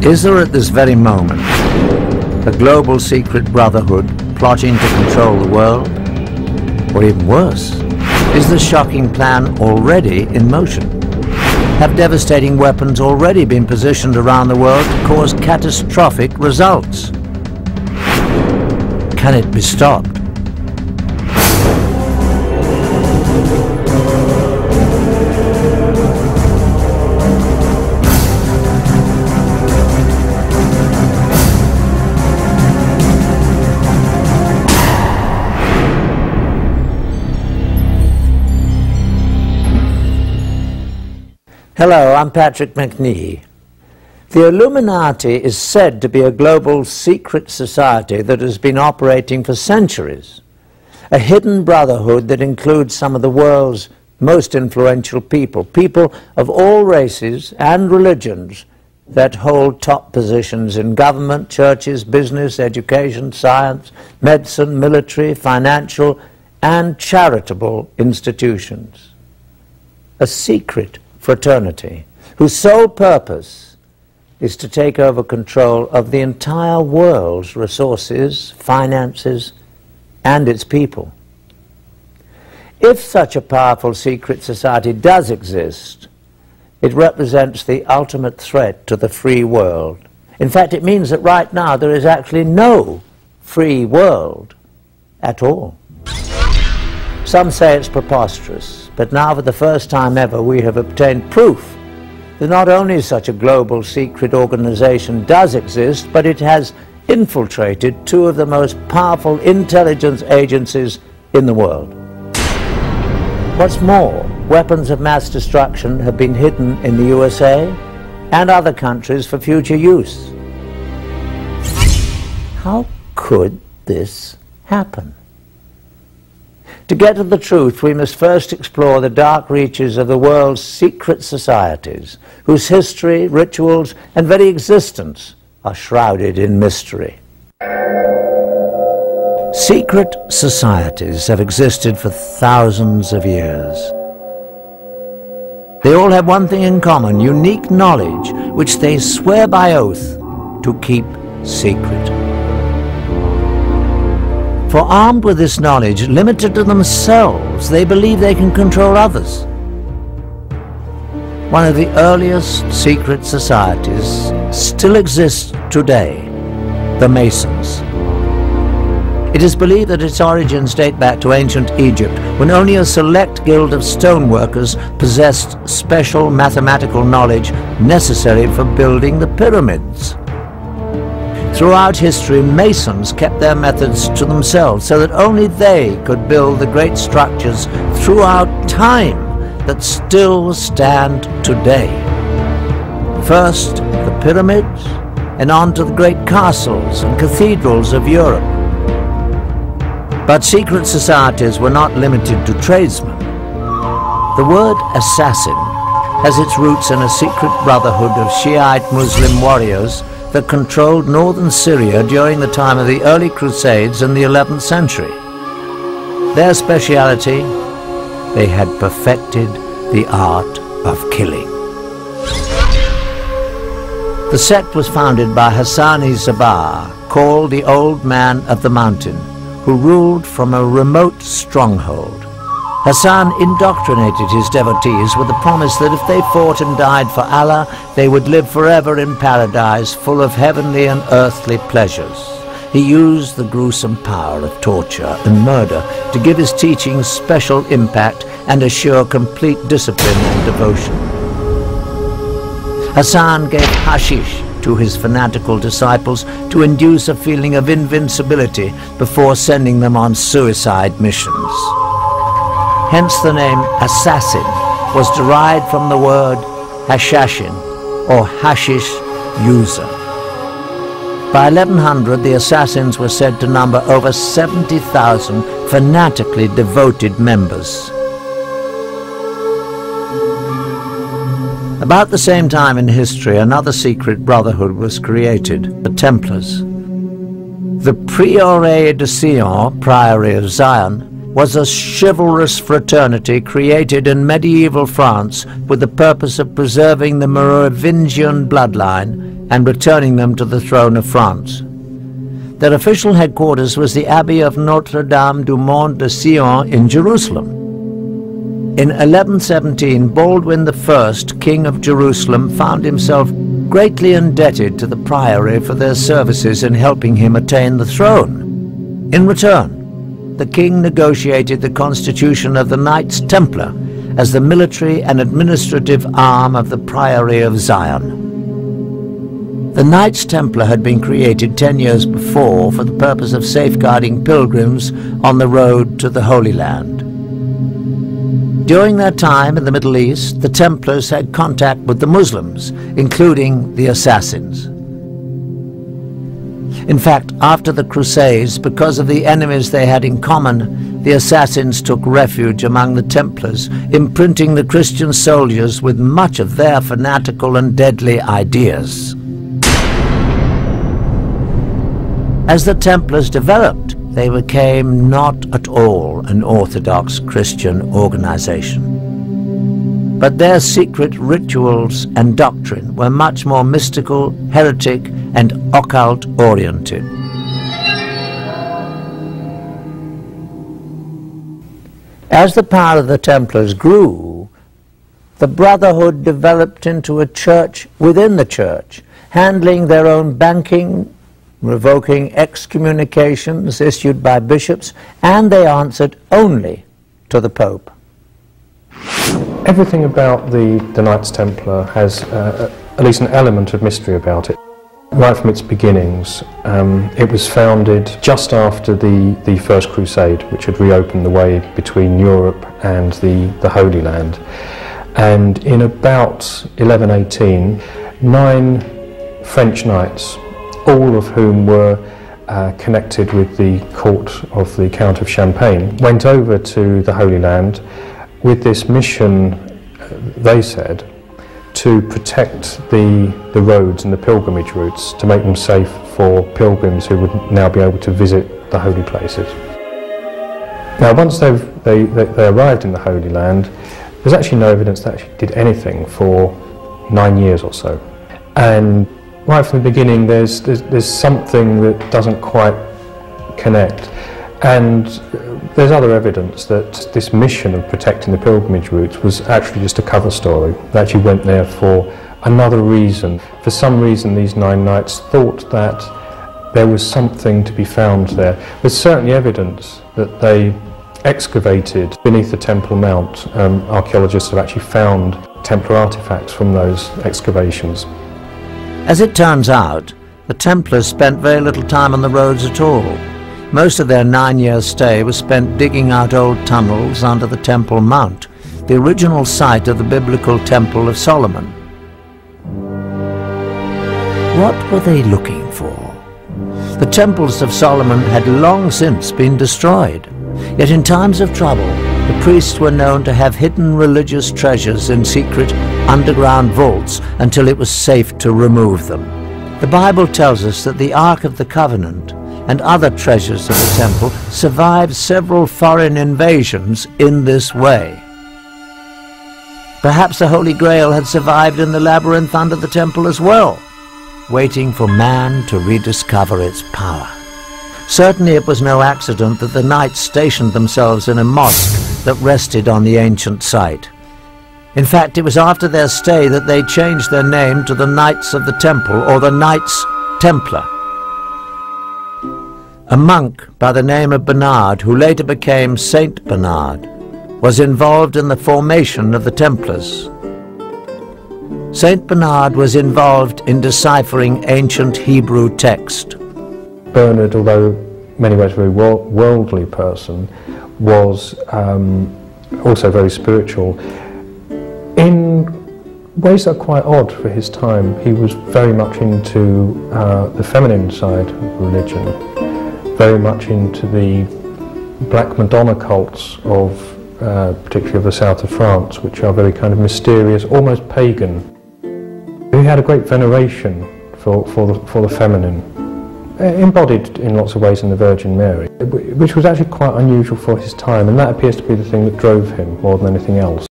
Is there at this very moment a global secret brotherhood plotting to control the world? Or even worse, is the shocking plan already in motion? Have devastating weapons already been positioned around the world to cause catastrophic results? Can it be stopped? Hello, I'm Patrick McNee. The Illuminati is said to be a global secret society that has been operating for centuries. A hidden brotherhood that includes some of the world's most influential people, people of all races and religions that hold top positions in government, churches, business, education, science, medicine, military, financial, and charitable institutions. A secret fraternity whose sole purpose is to take over control of the entire world's resources, finances, and its people. If such a powerful secret society does exist, it represents the ultimate threat to the free world. In fact, it means that right now there is actually no free world at all. Some say it's preposterous, but now for the first time ever we have obtained proof that not only such a global secret organization does exist, but it has infiltrated two of the most powerful intelligence agencies in the world. What's more, weapons of mass destruction have been hidden in the USA and other countries for future use. How could this happen? To get to the truth, we must first explore the dark reaches of the world's secret societies, whose history, rituals, and very existence are shrouded in mystery. Secret societies have existed for thousands of years. They all have one thing in common: unique knowledge, which they swear by oath to keep secret. For armed with this knowledge, limited to themselves, they believe they can control others. One of the earliest secret societies still exists today, the Masons. It is believed that its origins date back to ancient Egypt, when only a select guild of stoneworkers possessed special mathematical knowledge necessary for building the pyramids. Throughout history, Masons kept their methods to themselves so that only they could build the great structures throughout time that still stand today. First, the pyramids, and on to the great castles and cathedrals of Europe. But secret societies were not limited to tradesmen. The word assassin has its roots in a secret brotherhood of Shiite Muslim warriors that controlled northern Syria during the time of the early Crusades in the 11th century. Their speciality: they had perfected the art of killing. The sect was founded by Hassan-i-Sabah, called the Old Man of the Mountain, who ruled from a remote stronghold. Hassan indoctrinated his devotees with the promise that if they fought and died for Allah, they would live forever in paradise, full of heavenly and earthly pleasures. He used the gruesome power of torture and murder to give his teachings special impact and assure complete discipline and devotion. Hassan gave hashish to his fanatical disciples to induce a feeling of invincibility before sending them on suicide missions. Hence the name assassin was derived from the word hashashin, or hashish user. By 1100, the assassins were said to number over 70,000 fanatically devoted members. About the same time in history, another secret brotherhood was created, the Templars. The Prieuré de Sion, Priory of Zion, was a chivalrous fraternity created in medieval France with the purpose of preserving the Merovingian bloodline and returning them to the throne of France. Their official headquarters was the Abbey of Notre-Dame du Mont de Sion in Jerusalem. In 1117, Baldwin I, King of Jerusalem, found himself greatly indebted to the priory for their services in helping him attain the throne. In return, the king negotiated the constitution of the Knights Templar as the military and administrative arm of the Priory of Zion. The Knights Templar had been created 10 years before for the purpose of safeguarding pilgrims on the road to the Holy Land. During their time in the Middle East, the Templars had contact with the Muslims, including the Assassins. In fact, after the Crusades, because of the enemies they had in common, the Assassins took refuge among the Templars, imprinting the Christian soldiers with much of their fanatical and deadly ideas. As the Templars developed, they became not at all an orthodox Christian organization. But their secret rituals and doctrine were much more mystical, heretic, and occult-oriented. As the power of the Templars grew, the Brotherhood developed into a church within the church, handling their own banking, revoking excommunications issued by bishops, and they answered only to the Pope. Everything about the Knights Templar has at least an element of mystery about it. Right from its beginnings, it was founded just after the First Crusade, which had reopened the way between Europe and the Holy Land. And in about 1118, 9 French knights, all of whom were connected with the court of the Count of Champagne, went over to the Holy Land with this mission, they said, to protect the roads and the pilgrimage routes, to make them safe for pilgrims who would now be able to visit the holy places. Now, once they arrived in the Holy Land, there's actually no evidence that actually did anything for 9 years or so. And right from the beginning, there's something that doesn't quite connect, and there's other evidence that this mission of protecting the pilgrimage routes was actually just a cover story. They actually went there for another reason. For some reason, these 9 knights thought that there was something to be found there. There's certainly evidence that they excavated beneath the Temple Mount. Archaeologists have actually found Templar artifacts from those excavations. As it turns out, the Templars spent very little time on the roads at all. Most of their 9-year stay was spent digging out old tunnels under the Temple Mount, the original site of the biblical Temple of Solomon. What were they looking for? The temples of Solomon had long since been destroyed, yet in times of trouble, the priests were known to have hidden religious treasures in secret underground vaults until it was safe to remove them. The Bible tells us that the Ark of the Covenant and other treasures of the temple survived several foreign invasions in this way. Perhaps the Holy Grail had survived in the labyrinth under the temple as well, waiting for man to rediscover its power. Certainly it was no accident that the knights stationed themselves in a mosque that rested on the ancient site. In fact, it was after their stay that they changed their name to the Knights of the Temple, or the Knights Templar. A monk by the name of Bernard, who later became Saint Bernard, was involved in the formation of the Templars. Saint Bernard was involved in deciphering ancient Hebrew text. Bernard, although in many ways a very worldly person, was also very spiritual. In ways that are quite odd for his time, he was very much into the feminine side of religion, very much into the Black Madonna cults of particularly of the south of France, which are very kind of mysterious, almost pagan. He had a great veneration for the feminine, embodied in lots of ways in the Virgin Mary, which was actually quite unusual for his time, and that appears to be the thing that drove him more than anything else.